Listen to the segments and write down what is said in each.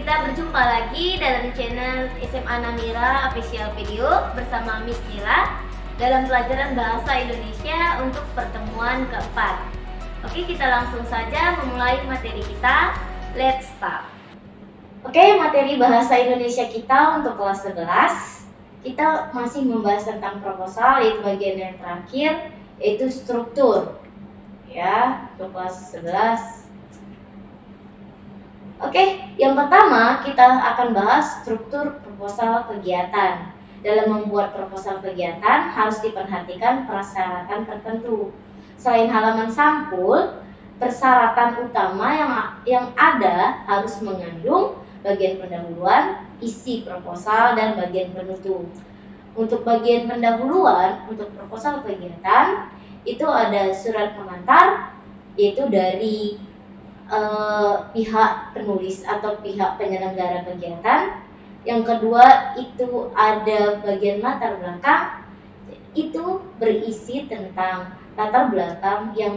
kita berjumpa lagi dalam channel SMA Namira Official Video bersama Miss Nila dalam pelajaran Bahasa Indonesia untuk pertemuan keempat. Oke, kita langsung saja memulai materi kita. Let's start. Oke, materi Bahasa Indonesia kita untuk kelas 11. Kita masih membahas tentang proposal, yaitu bagian yang terakhir, yaitu struktur. Ya, untuk kelas 11. Oke, yang pertama kita akan bahas struktur proposal kegiatan. Dalam membuat proposal kegiatan harus diperhatikan persyaratan tertentu. Selain halaman sampul, persyaratan utama yang ada harus mengandung bagian pendahuluan, isi proposal, dan bagian penutup. Untuk bagian pendahuluan, untuk proposal kegiatan, itu ada surat pengantar, yaitu dari pihak penulis atau pihak penyelenggara kegiatan. Yang kedua itu ada bagian latar belakang, itu berisi tentang latar belakang yang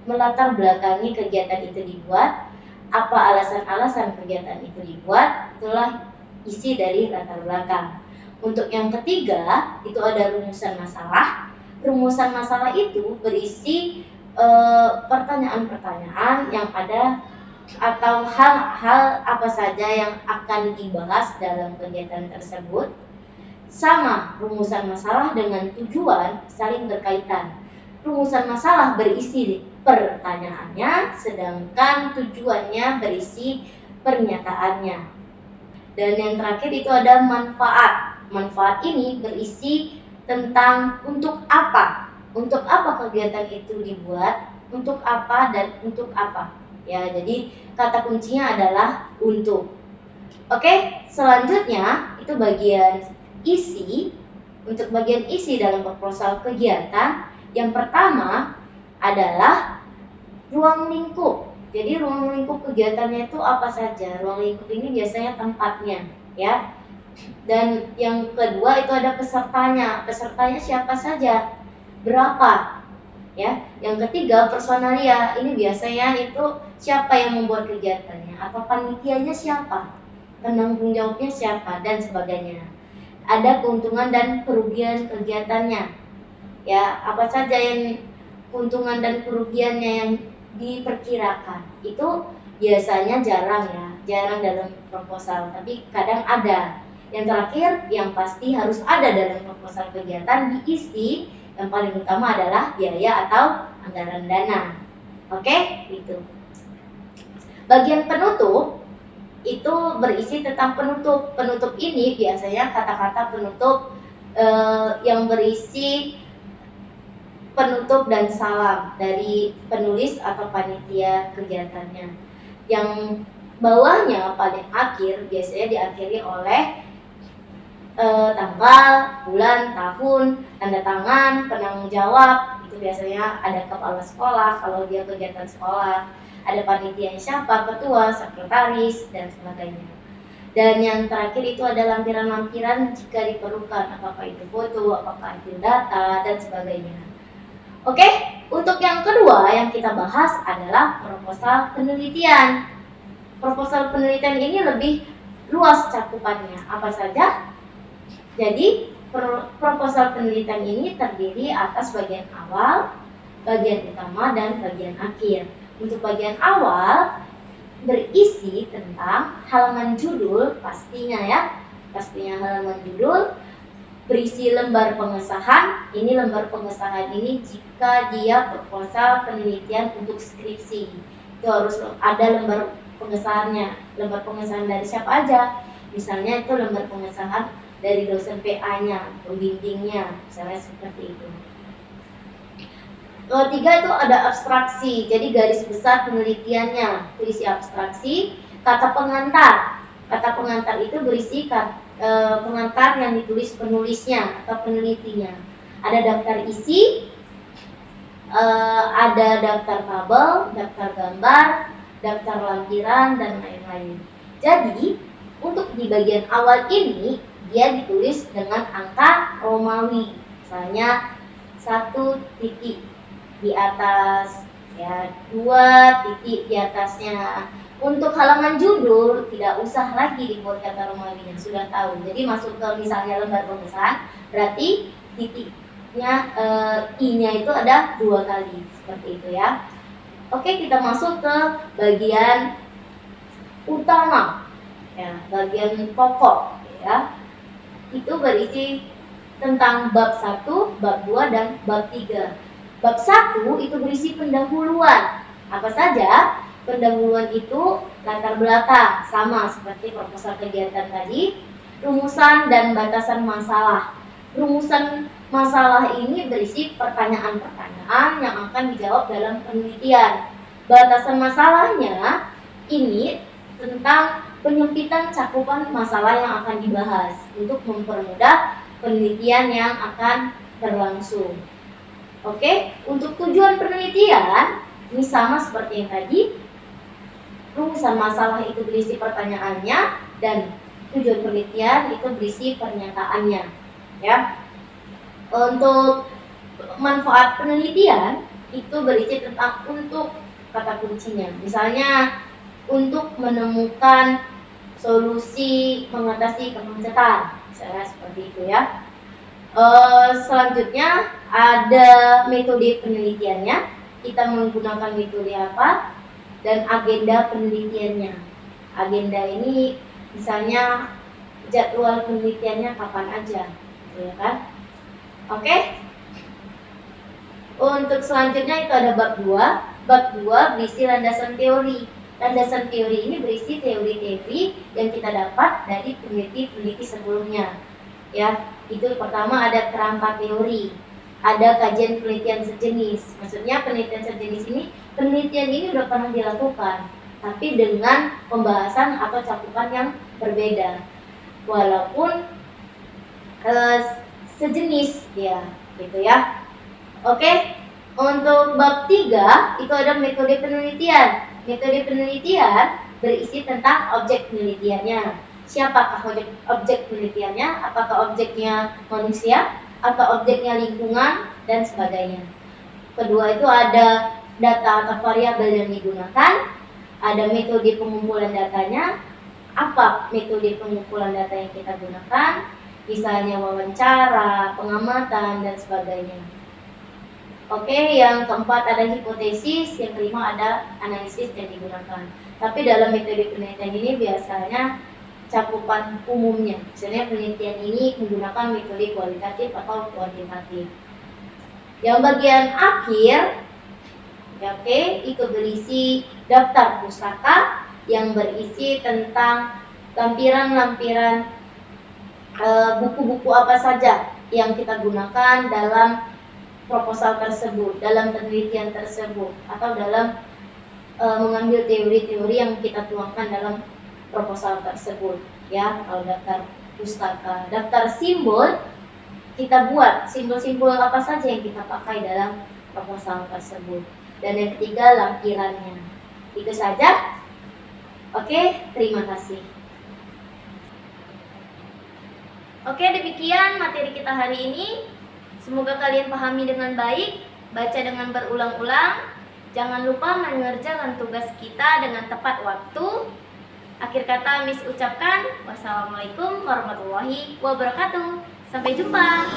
melatar belakangi kegiatan itu dibuat, apa alasan-alasan kegiatan itu dibuat, itulah isi dari latar belakang. Untuk yang ketiga itu ada rumusan masalah. Rumusan masalah itu berisi pertanyaan-pertanyaan yang ada atau hal-hal apa saja yang akan dibahas dalam kegiatan tersebut. Sama, rumusan masalah dengan tujuan saling berkaitan. Rumusan masalah berisi pertanyaannya, sedangkan tujuannya berisi pernyataannya. Dan yang terakhir itu ada manfaat. Manfaat ini berisi tentang untuk apa. Untuk apa kegiatan itu dibuat, untuk apa dan untuk apa. Ya, jadi kata kuncinya adalah untuk. Oke, selanjutnya itu bagian isi. Untuk bagian isi dalam proposal kegiatan, yang pertama adalah ruang lingkup. Jadi ruang lingkup kegiatannya itu apa saja? Ruang lingkup ini biasanya tempatnya, ya. Dan yang kedua itu ada pesertanya. Pesertanya siapa saja? Berapa? Ya. Yang ketiga personalia. Ini biasanya itu siapa yang membuat kegiatannya, atau panitianya siapa, penanggung jawabnya siapa, dan sebagainya. Ada keuntungan dan kerugian kegiatannya. Ya, apa saja yang keuntungan dan kerugiannya yang diperkirakan. Itu biasanya jarang dalam proposal, tapi kadang ada. Yang terakhir, yang pasti harus ada dalam proposal kegiatan diisi. Yang paling utama adalah biaya atau anggaran dana. Oke, itu. Bagian penutup itu berisi tentang penutup. Penutup ini biasanya kata-kata penutup yang berisi penutup dan salam dari penulis atau panitia kegiatannya. Yang bawahnya paling akhir biasanya diakhiri oleh tanggal, bulan, tahun, tanda tangan, penanggung jawab. Itu biasanya ada kepala sekolah kalau dia kegiatan sekolah, ada panitianya siapa, ketua, sekretaris, dan sebagainya. Dan yang terakhir itu ada lampiran-lampiran jika diperlukan, apakah itu foto, apakah itu data, dan sebagainya. Oke, untuk yang kedua yang kita bahas adalah proposal penelitian. Proposal penelitian ini lebih luas cakupannya. Apa saja? Jadi proposal penelitian ini terdiri atas bagian awal, bagian utama, dan bagian akhir. Untuk bagian awal berisi tentang halaman judul, pastinya halaman judul, berisi lembar pengesahan. Ini lembar pengesahan ini jika dia proposal penelitian untuk skripsi, itu harus ada lembar pengesahannya. Lembar pengesahan dari siapa aja? Misalnya itu lembar pengesahan dari dosen PA-nya, pembimbingnya, misalnya seperti itu. Ketiga itu ada abstraksi, jadi garis besar penelitiannya, berisi abstraksi. Kata pengantar. Kata pengantar itu berisi pengantar yang ditulis penulisnya atau penelitinya. Ada daftar isi, ada daftar tabel, daftar gambar, daftar lampiran, dan lain-lain. Jadi, untuk di bagian awal ini, dia ditulis dengan angka Romawi. Misalnya 1 titik di atas, ya 2 titik di atasnya. Untuk halaman judul tidak usah lagi dibuat kata Romawinya, sudah tahu. Jadi masuk ke misalnya lembar pemesan, berarti titiknya i-nya itu ada 2 kali, seperti itu ya. Oke, kita masuk ke bagian utama, ya, bagian pokok, ya. Itu berisi tentang bab 1, bab 2, dan bab 3. Bab 1 itu berisi pendahuluan. Apa saja? Pendahuluan itu latar belakang, sama seperti proposal kegiatan tadi, rumusan dan batasan masalah. Rumusan masalah ini berisi pertanyaan-pertanyaan yang akan dijawab dalam penelitian. Batasan masalahnya ini tentang penyempitan cakupan masalah yang akan dibahas untuk mempermudah penelitian yang akan berlangsung. Oke, untuk tujuan penelitian ini sama seperti yang tadi. Rumusan masalah itu berisi pertanyaannya dan tujuan penelitian itu berisi pernyataannya, ya. Untuk manfaat penelitian itu berisi tentang untuk kata kuncinya. Misalnya untuk menemukan solusi mengatasi kemacetan, misalnya seperti itu ya. Selanjutnya ada metode penelitiannya. Kita menggunakan metode apa? Dan agenda penelitiannya. Agenda ini misalnya jadwal penelitiannya kapan aja, ya kan? Oke. Untuk selanjutnya itu ada bab 2. Bab 2 berisi landasan teori. Landasan teori ini berisi teori-teori yang kita dapat dari peneliti-peneliti sebelumnya. Ya, itu pertama ada kerangka teori. Ada kajian penelitian sejenis. Maksudnya penelitian sejenis ini, penelitian ini sudah pernah dilakukan, tapi dengan pembahasan atau cakupan yang berbeda. Walaupun sejenis dia, gitu ya. Oke, untuk bab 3 itu ada metode penelitian. Metode penelitian berisi tentang objek penelitiannya. Siapakah objek penelitiannya? Apakah objeknya manusia atau objeknya lingkungan dan sebagainya. Kedua itu ada data atau variabel yang digunakan, ada metode pengumpulan datanya. Apa metode pengumpulan data yang kita gunakan? Misalnya wawancara, pengamatan, dan sebagainya. Oke, yang keempat ada hipotesis, yang kelima ada analisis yang digunakan. Tapi dalam metode penelitian ini biasanya cakupan umumnya. Misalnya penelitian ini menggunakan metode kualitatif atau kuantitatif. Yang bagian akhir, oke, itu berisi daftar pustaka yang berisi tentang lampiran-lampiran buku-buku apa saja yang kita gunakan dalam proposal tersebut, dalam penelitian tersebut, atau dalam mengambil teori-teori yang kita tuangkan dalam proposal tersebut, ya. Kalau daftar pustaka, daftar simbol, kita buat simbol-simbol apa saja yang kita pakai dalam proposal tersebut. Dan yang ketiga, lampirannya. Itu saja. Oke, terima kasih. Oke, demikian materi kita hari ini. Semoga kalian pahami dengan baik, baca dengan berulang-ulang. Jangan lupa mengerjakan tugas kita dengan tepat waktu. Akhir kata Miss ucapkan wassalamualaikum warahmatullahi wabarakatuh. Sampai jumpa.